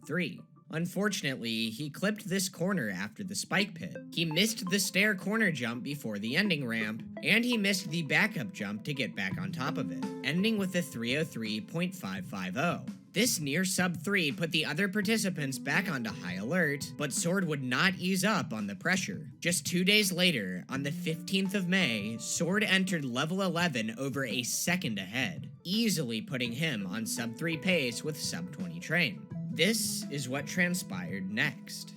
sub-3. Unfortunately, he clipped this corner after the spike pit. He missed the stair corner jump before the ending ramp, and he missed the backup jump to get back on top of it, ending with a 303.550. This near sub-3 put the other participants back onto high alert, but Sword would not ease up on the pressure. Just 2 days later, on the 15th of May, Sword entered level 11 over a second ahead, easily putting him on sub-3 pace with sub-20 train. This is what transpired next.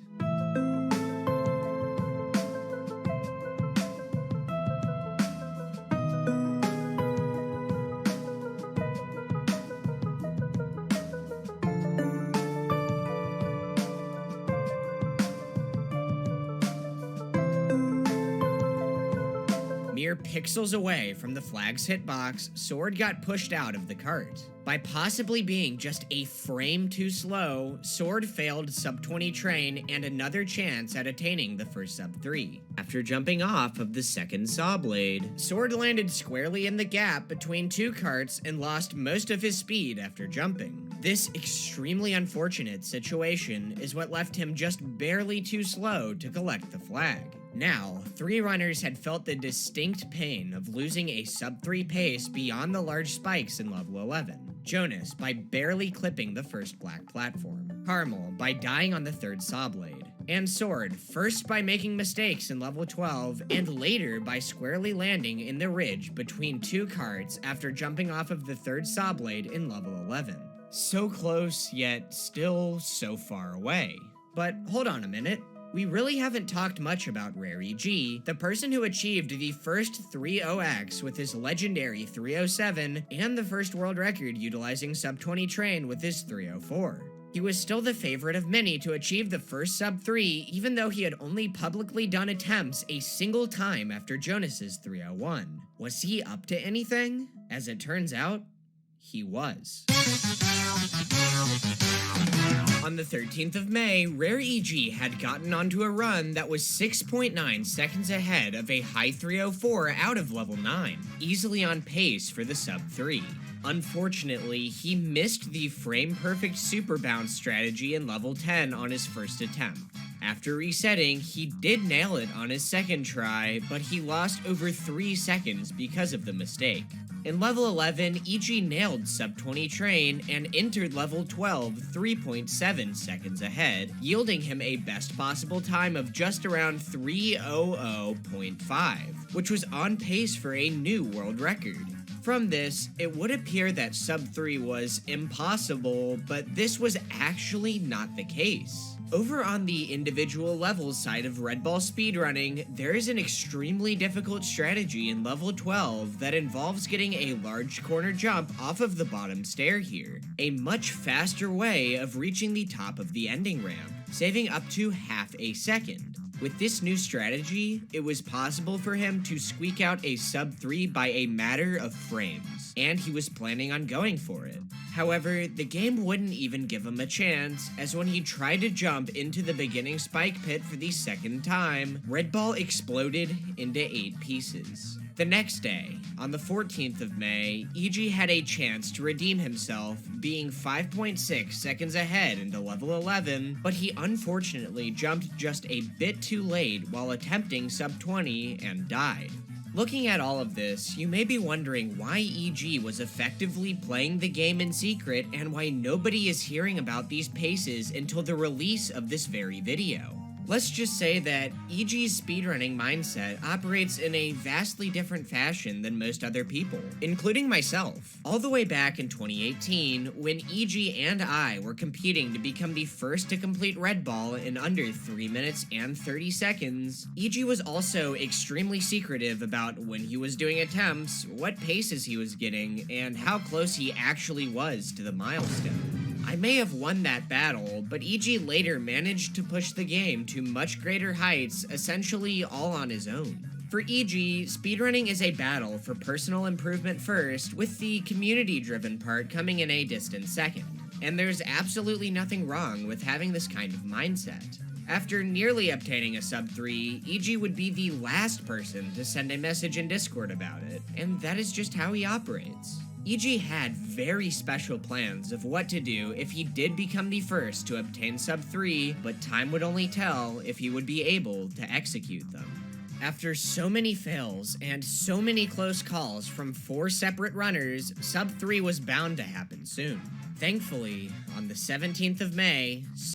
Mere pixels away from the flag's hitbox, Sword got pushed out of the cart. By possibly being just a frame too slow, Sword failed sub-20 train and another chance at attaining the first sub-3. After jumping off of the second saw blade, Sword landed squarely in the gap between two carts and lost most of his speed after jumping. This extremely unfortunate situation is what left him just barely too slow to collect the flag. Now, 3 runners had felt the distinct pain of losing a sub-3 pace beyond the large spikes in level 11. Jonas by barely clipping the first black platform, Carmel by dying on the third saw blade, and Sword first by making mistakes in level 12 and later by squarely landing in the ridge between 2 carts after jumping off of the third saw blade in level 11. So close, yet still so far away. But hold on a minute. We really haven't talked much about Rare EG, the person who achieved the first 3.0x with his legendary 307 and the first world record utilizing sub-20 train with his 304. He was still the favorite of many to achieve the first sub-3 even though he had only publicly done attempts a single time after Jonas's 301. Was he up to anything? As it turns out, he was. On the 13th of May, Rare EG had gotten onto a run that was 6.9 seconds ahead of a high 304 out of level 9, easily on pace for the sub-3. Unfortunately, he missed the frame-perfect super bounce strategy in level 10 on his first attempt. After resetting, he did nail it on his second try, but he lost over 3 seconds because of the mistake. In level 11, EG nailed sub-20 train and entered level 12 3.7 seconds ahead, yielding him a best possible time of just around 3:00.5, which was on pace for a new world record. From this, it would appear that sub-3 was impossible, but this was actually not the case. Over on the individual levels side of Red Ball Speedrunning, there is an extremely difficult strategy in level 12 that involves getting a large corner jump off of the bottom stair here, a much faster way of reaching the top of the ending ramp, saving up to half a second. With this new strategy, it was possible for him to squeak out a sub-3 by a matter of frames, and he was planning on going for it. However, the game wouldn't even give him a chance, as when he tried to jump into the beginning spike pit for the second time, Red Ball exploded into 8 pieces. The next day, on the 14th of May, EG had a chance to redeem himself, being 5.6 seconds ahead into level 11, but he unfortunately jumped just a bit too late while attempting sub-20 and died. Looking at all of this, you may be wondering why EG was effectively playing the game in secret and why nobody is hearing about these paces until the release of this very video. Let's just say that EG's speedrunning mindset operates in a vastly different fashion than most other people, including myself. All the way back in 2018, when EG and I were competing to become the first to complete Red Ball in under 3 minutes and 30 seconds, EG was also extremely secretive about when he was doing attempts, what paces he was getting, and how close he actually was to the milestone. I may have won that battle, but EG later managed to push the game to much greater heights, essentially all on his own. For EG, speedrunning is a battle for personal improvement first, with the community-driven part coming in a distant second. And there's absolutely nothing wrong with having this kind of mindset. After nearly obtaining a sub-3, EG would be the last person to send a message in Discord about it, and that is just how he operates. EG had very special plans of what to do if he did become the first to obtain sub 3, but time would only tell if he would be able to execute them. After so many fails and so many close calls from 4 separate runners, sub 3 was bound to happen soon. Thankfully, on the 17th of May,